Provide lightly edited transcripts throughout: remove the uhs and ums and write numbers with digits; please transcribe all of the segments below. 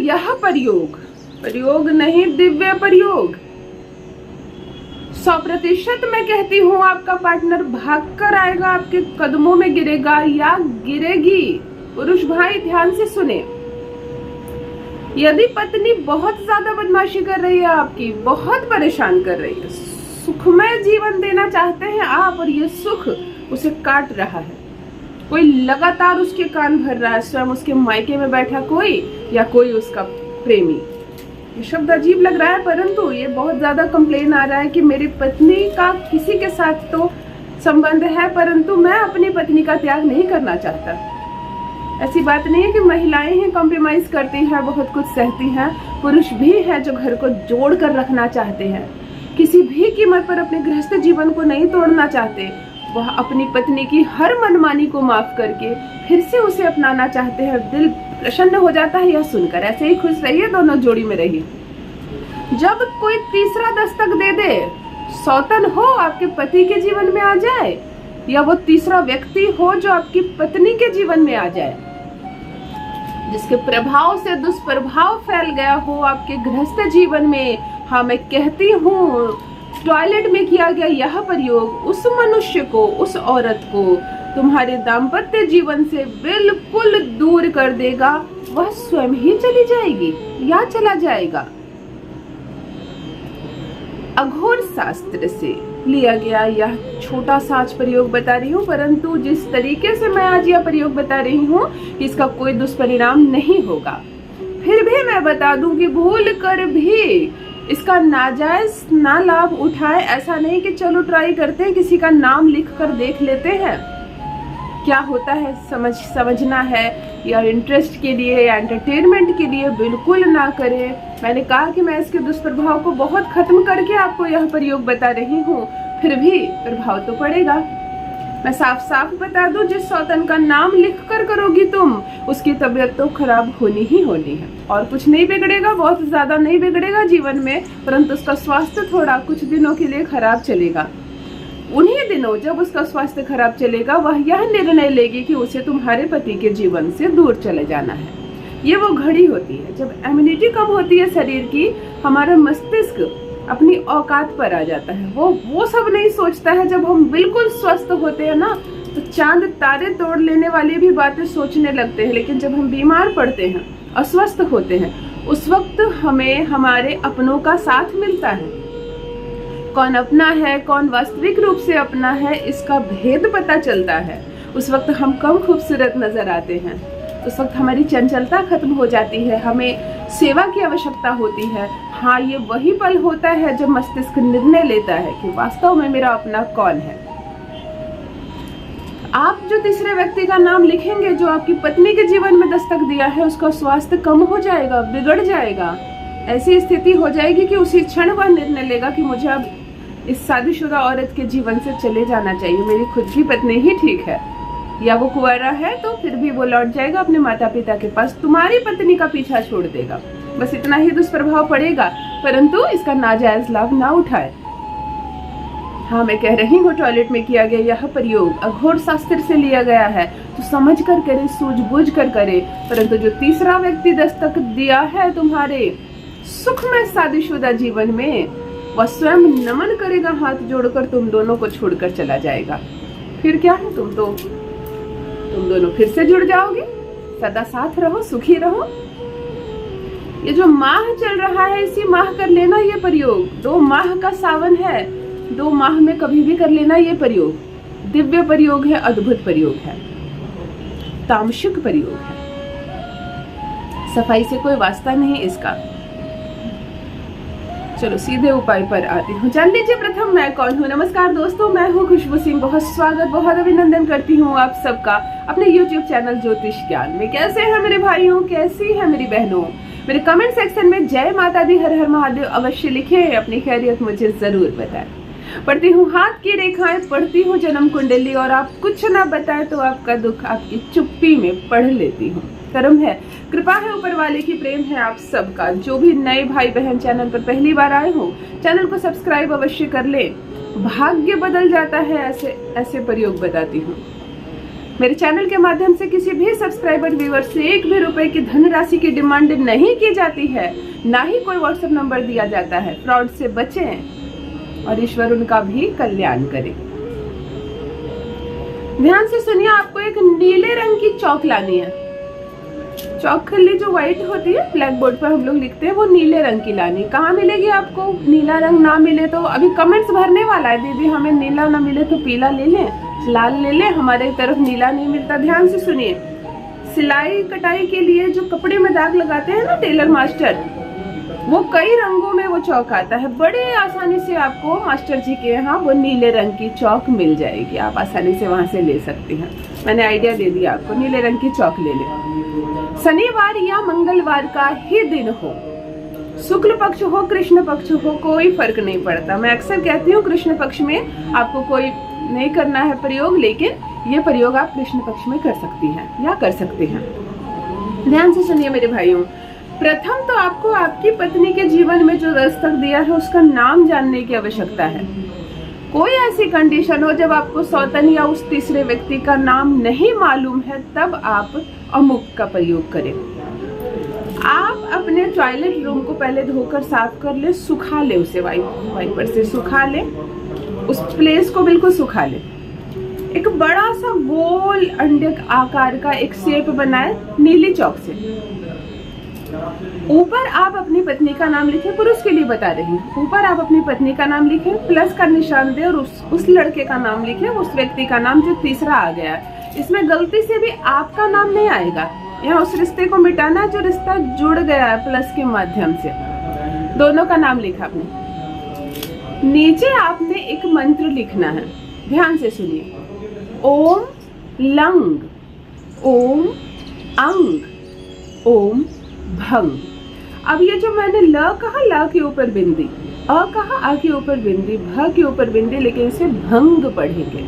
यह प्रयोग, प्रयोग नहीं दिव्य प्रयोग। 100% मैं कहती हूँ आपका पार्टनर भागकर आएगा, आपके कदमों में गिरेगा या गिरेगी। पुरुष भाई ध्यान से सुने, यदि पत्नी बहुत ज्यादा बदमाशी कर रही है, आपकी बहुत परेशान कर रही है, सुखमय जीवन देना चाहते हैं आप और ये सुख उसे काट रहा है, कोई लगातार उसके कान भर रहा है, स्वयं उसके मायके में बैठा कोई या कोई उसका प्रेमी। ये शब्द अजीब लग रहा है, परंतु ये बहुत ज्यादा कंप्लेन आ रहा है कि मेरी पत्नी का किसी के साथ तो संबंध है, परंतु मैं अपनी पत्नी का त्याग नहीं करना चाहता। ऐसी बात नहीं है कि महिलाएं ही कॉम्प्रोमाइज करती हैं, बहुत कुछ सहती हैं, पुरुष भी हैं जो घर को जोड़ कर रखना चाहते हैं, किसी भी कीमत पर अपने गृहस्थ जीवन को नहीं तोड़ना चाहते। वह अपनी पत्नी की हर मनमानी को माफ करके फिर से उसे अपनाना चाहते हैं। दिल प्रसन्न हो जाता है यह सुनकर। ऐसे ही खुश रहिए, दोनों जोड़ी में रहिए। जब कोई तीसरा दस्तक दे दे, सौतन हो आपके पति के जीवन में आ जाए या वो तीसरा व्यक्ति हो जो आपकी पत्नी के जीवन में आ जाए, जिसके प्रभाव से दुष्प्रभाव फैल गया हो आपके गृहस्थ जीवन में, हाँ मैं कहती हूँ टॉयलेट में किया गया यह प्रयोग उस मनुष्य को, उस औरत को तुम्हारे दाम्पत्य जीवन से बिल्कुल दूर कर देगा। वह स्वयं ही चली जाएगी या चला जाएगा। अघोर शास्त्र से लिया गया यह छोटा सा आज प्रयोग बता रही हूँ, परंतु जिस तरीके से मैं आज यह प्रयोग बता रही हूँ कि इसका कोई दुष्परिणाम नहीं होगा, फिर भी मैं बता दूं कि भूल कर भी इसका नाजायज ना लाभ उठाए। ऐसा नहीं कि चलो ट्राई करते हैं, किसी का नाम लिख कर देख लेते हैं, क्या होता है समझना है, या इंटरेस्ट के लिए या एंटरटेनमेंट के लिए, बिल्कुल ना करें। मैंने कहा कि मैं इसके दुष्प्रभाव को बहुत खत्म करके आपको यह प्रयोग बता रही हूँ, फिर भी प्रभाव तो पड़ेगा। मैं साफ साफ बता दूं, जिस सौतन का नाम लिख कर करोगी तुम, उसकी तबीयत तो खराब होनी ही होनी है। और कुछ नहीं बिगड़ेगा, बहुत ज्यादा नहीं बिगड़ेगा जीवन में, परंतु उसका स्वास्थ्य थोड़ा कुछ दिनों के लिए खराब चलेगा। उन्हीं दिनों जब उसका स्वास्थ्य खराब चलेगा, वह यह निर्णय लेगी कि उसे तुम्हारे पति के जीवन से दूर चले जाना है। ये वो घड़ी होती है जब इम्यूनिटी कम होती है शरीर की, हमारा मस्तिष्क अपनी औकात पर आ जाता है। वो सब नहीं सोचता है। जब हम बिल्कुल स्वस्थ होते हैं ना, तो चांद तारे तोड़ लेने वाली भी बातें सोचने लगते हैं। लेकिन जब हम बीमार पड़ते हैं, अस्वस्थ होते हैं, उस वक्त हमें हमारे अपनों का साथ मिलता है। कौन अपना है, कौन वास्तविक रूप से अपना है, इसका भेद पता चलता है। उस वक्त हम कम खूबसूरत नजर आते हैं, उस वक्त हमारी चंचलता खत्म हो जाती है, हमें सेवा की आवश्यकता होती है। हाँ, ये वही पल होता है जब मस्तिष्क निर्णय लेता है कि वास्तव में मेरा अपना कौन है। आप जो तीसरे व्यक्ति का नाम लिखेंगे, जो आपकी पत्नी के जीवन में दस्तक दिया है, उसका स्वास्थ्य कम हो जाएगा, बिगड़ जाएगा। ऐसी स्थिति हो जाएगी कि उसी क्षण वह निर्णय लेगा कि मुझे अब इस शादीशुदा औरत के जीवन से चले जाना चाहिए, मेरी खुद की पत्नी ही ठीक है। या वो कुंवारा है तो फिर भी वो लौट जाएगा अपने माता पिता के पास, तुम्हारी पत्नी का पीछा छोड़ देगा। बस इतना ही दुष्प्रभाव पड़ेगा, परंतु इसका नाजायज लाभ ना उठाए। हाँ, मैं कह रही हूँ टॉयलेट में किया गया यह प्रयोग अघोर शास्त्र से लिया गया है, तो समझ कर करे, सूझबूझ कर करे। परंतु जो तीसरा व्यक्ति दस्तक दिया है तुम्हारे सुखमय शादीशुदा जीवन में, वह स्वयं नमन करेगा हाथ जोड़कर, तुम दोनों को छोड़कर चला जाएगा। फिर क्या है, तुम दोनों फिर से जुड़ जाओगे, सदा साथ रहो, सुखी रहो। ये जो माह चल रहा है, इसी माह कर लेना ये प्रयोग। 2 माह का सावन है, 2 माह में कभी भी कर लेना ये प्रयोग। दिव्य प्रयोग है, अद्भुत प्रयोग है, तामसिक प्रयोग है, सफाई से कोई वास्ता नहीं इसका। चलो सीधे उपाय पर आती हूँ। जान लीजिए प्रथम मैं कौन हूँ। नमस्कार दोस्तों, मैं हूँ खुशबू सिंह। बहुत स्वागत, बहुत अभिनंदन करती हूँ आप सबका अपने YouTube चैनल ज्योतिष ज्ञान में। कैसे हैं मेरे भाइयों, कैसी है मेरी बहनों? मेरे कमेंट सेक्शन में जय माता दी, हर हर महादेव अवश्य लिखें, अपनी खैरियत मुझे जरूर बताएं। पढ़ती हूँ हाथ की रेखाएं, पढ़ती हूँ जन्म कुंडली, और आप कुछ ना बताए तो आपका दुख आपकी चुप्पी में पढ़ लेती हूँ। कर्म है, कृपा है ऊपर वाले की, प्रेम है आप सबका। जो भी नए भाई बहन चैनल पर पहली बार आए हो, चैनल को सब्सक्राइब अवश्य कर ले। भाग्य बदल जाता है, ऐसे प्रयोग बताती हूँ। मेरे चैनल के माध्यम से किसी भी सब्सक्राइबर व्यूअर से 1 भी रुपए की धनराशि की डिमांड नहीं की जाती है, ना ही कोई व्हाट्सएप नंबर दिया जाता है। फ्रॉड से बचें और ईश्वर उनका भी कल्याण करे। ध्यान से सुनिए, आपको एक नीले रंग की चौक लानी है। चौक खल्ली जो व्हाइट होती है, ब्लैक बोर्ड पर हम लोग लिखते हैं, वो नीले रंग की लानी। कहाँ मिलेगी आपको? नीला रंग ना मिले तो अभी कमेंट्स भरने वाला है, दीदी हमें नीला ना मिले तो पीला ले लें, लाल ले लें, हमारे तरफ नीला नहीं मिलता। ध्यान से सुनिए, सिलाई कटाई के लिए जो कपड़े में दाग लगाते हैं ना टेलर मास्टर, वो कई रंगों में वो चौक आता है। बड़े आसानी से आपको मास्टर जी के यहाँ वो नीले रंग की चौक मिल जाएगी, आप आसानी से वहां से ले सकते हैं। मैंने आइडिया दे दिया आपको, नीले रंग की चौक ले लें। शनिवार या मंगलवार का ही दिन हो, शुक्ल पक्ष हो कृष्ण पक्ष हो, कोई फर्क नहीं पड़ता। मैं अक्सर कहती हूँ कृष्ण पक्ष में आपको कोई नहीं करना है प्रयोग, लेकिन ये प्रयोग आप कृष्ण पक्ष में कर सकती हैं या कर सकते हैं। ध्यान से सुनिए मेरे भाइयों, प्रथम तो आपको आपकी पत्नी के जीवन में जो दस्तक दिया है उसका नाम जानने की आवश्यकता है। कोई ऐसी कंडीशन हो जब आपको सौतन या उस तीसरे व्यक्ति का नाम नहीं मालूम है, तब आप अमुक का प्रयोग करें। आप अपने टॉयलेट रूम को पहले धोकर साफ कर ले, सुखा ले उसे, वाइपर से सुखा ले, उस प्लेस को बिल्कुल सुखा ले। एक बड़ा सा गोल अंडे आकार का एक शेप बनाए नीली चौक से। ऊपर आप अपनी पत्नी का नाम लिखें, पुरुष के लिए बता रही हूँ। ऊपर आप अपनी पत्नी का नाम लिखें, प्लस का निशान दे और उस लड़के का नाम लिखें, उस व्यक्ति का नाम जो तीसरा आ गया है। इसमें गलती से भी आपका नाम नहीं आएगा, यहाँ उस रिश्ते को मिटाना जो रिश्ता जुड़ गया है प्लस के माध्यम से। दोनों का नाम लिखा आपने। नीचे आपने एक मंत्र लिखना है, ध्यान से सुनिए। ओम लंग, ओम अंग, ओम भंग। अब ये जो मैंने ल कहा, ल के ऊपर बिंदी, अ कहा, आ के ऊपर बिंदी, भ के ऊपर बिंदी, लेकिन इसे भंग पढ़ेंगे,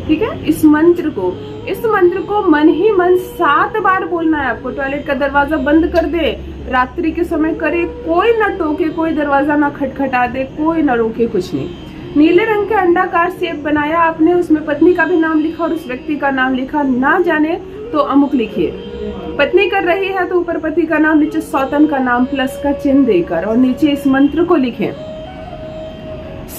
ठीक है। इस मंत्र को मन ही मन 7 बार बोलना है आपको। टॉयलेट का दरवाजा बंद कर दे, रात्रि के समय करे, कोई ना टोके, कोई दरवाजा ना खटखटा दे, कोई ना रोके, कुछ नहीं। नीले रंग का अंडाकार शेप बनाया आपने, उसमें पत्नी का भी नाम लिखा और उस व्यक्ति का नाम लिखा। ना जाने तो अमुक लिखिए। पत्नी कर रही है तो ऊपर पति का नाम, नीचे सौतन का नाम प्लस का चिन्ह देकर, और नीचे इस मंत्र को लिखें।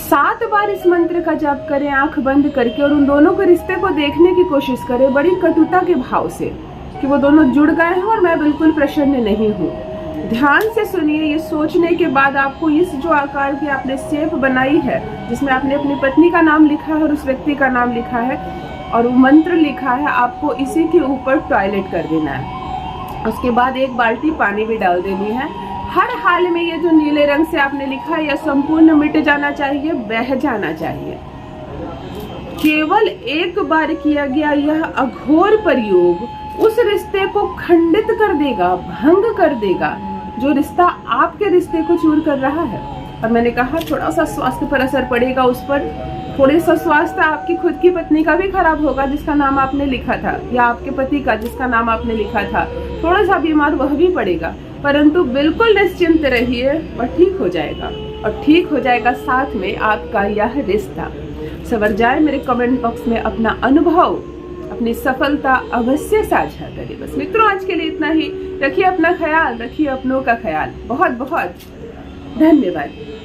7 बार इस मंत्र का जाप करें आंख बंद करके, और उन दोनों के रिश्ते को देखने की कोशिश करें बड़ी कटुता के भाव से कि वो दोनों जुड़ गए हैं और मैं बिल्कुल प्रसन्न नहीं हूँ। ध्यान से सुनिए, ये सोचने के बाद आपको इस जो आकार की आपने शेप बनाई है, जिसमें आपने अपनी पत्नी का नाम लिखा है और उस व्यक्ति का नाम लिखा है और वो मंत्र लिखा है, आपको इसी के ऊपर टॉयलेट कर देना है। उसके बाद 1 बाल्टी पानी भी डाल देनी है। हर हाल में ये जो नीले रंग से आपने लिखा है, यह संपूर्ण मिट जाना चाहिए, बह जाना चाहिए। केवल एक बार किया गया यह अघोर प्रयोग उस रिश्ते को खंडित कर देगा, भंग कर देगा, जो रिश्ता आपके रिश्ते को चूर कर रहा है। और मैंने कहा थोड़ा सा स्वास्थ्य पर असर पड़ेगा उस पर, थोड़े सा स्वास्थ्य आपकी खुद की पत्नी का भी खराब होगा जिसका नाम आपने लिखा था, या आपके पति का जिसका नाम आपने लिखा था, थोड़ा सा बीमार वह भी पड़ेगा, परंतु बिल्कुल निश्चिंत रहिए, और ठीक हो जाएगा। और ठीक हो जाएगा साथ में आपका यह रिश्ता। सवर जाए। मेरे कमेंट बॉक्स में अपना अनुभव, अपनी सफलता अवश्य साझा करें। बस मित्रों, आज के लिए इतना ही। रखिए अपना ख्याल, रखिए अपनों का ख्याल। बहुत बहुत धन्यवाद।